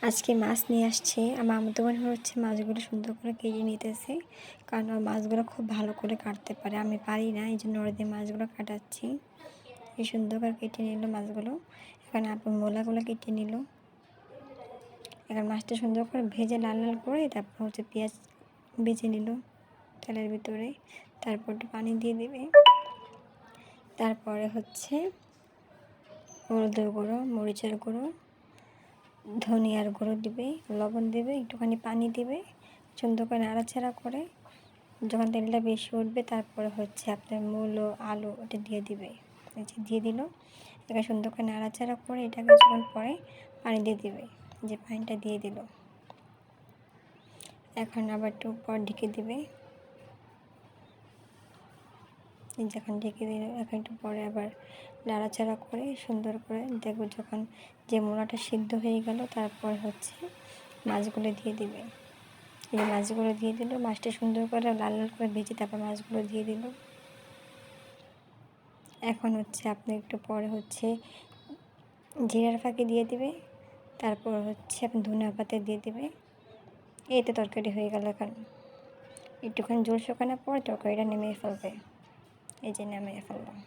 আজকে মাছ নিয়ে আসছে আমার মামাতো বোন হচ্ছে মাছগুলো সুন্দর করে কেটে নিতেছে, কারণ ওর মাছগুলো খুব ভালো করে কাটতে পারে, আমি পারি না, এই জন্য ওর দিয়ে মাছগুলো কাটাচ্ছি। এই সুন্দর করে কেটে নিল মাছগুলো। এখন আপন মোলাগুলো কেটে নিল। এখন মাছটা সুন্দর করে ভেজে লাল লাল করে তারপর হচ্ছে পেঁয়াজ ভেজে নিল তেলের ভিতরে, তারপর একটু পানি দিয়ে দেবে। তারপরে হচ্ছে হলুদের গুঁড়ো, মরিচের গুঁড়ো, ধনিয়ার গুঁড়ো দিবে, লবণ দেবে, একটুখানি পানি দেবে, সুন্দর করে নাড়াচাড়া করে যখন তেলটা বেশি উঠবে তারপরে হচ্ছে আপনার মূলো আলু ওটা দিয়ে দিবে। এই যে দিয়ে দিল। এটাকে সুন্দর করে নাড়াচাড়া করে এটাকে যখন পরে পানি দিয়ে দিবে, যে পানিটা দিয়ে দিল। এখন আবার একটু পর ঢেকে দিবে। যখন ঢেকে দিল এখন একটু পরে আবার নাড়াচাড়া করে সুন্দর করে দেখো যখন যে মোলাটা সিদ্ধ হয়ে গেল তারপর হচ্ছে মাছগুলো দিয়ে দিবে। এই মাছগুলো দিয়ে দিল, মাছটা সুন্দর করে লাল লাল করে ভেজে তারপর মাছগুলো দিয়ে দিল। এখন হচ্ছে আপনি একটু পরে হচ্ছে জিরার ফাঁকি দিয়ে দিবে, তারপর হচ্ছে আপনি ধনিয়া পাতা দিয়ে দিবে। এই তো তরকারি হয়ে গেল। এখন একটুখানি জল শুকানোর পর তরকারিটা নামিয়ে ফেলবে। এই যে নামিয়ে ফেললাম।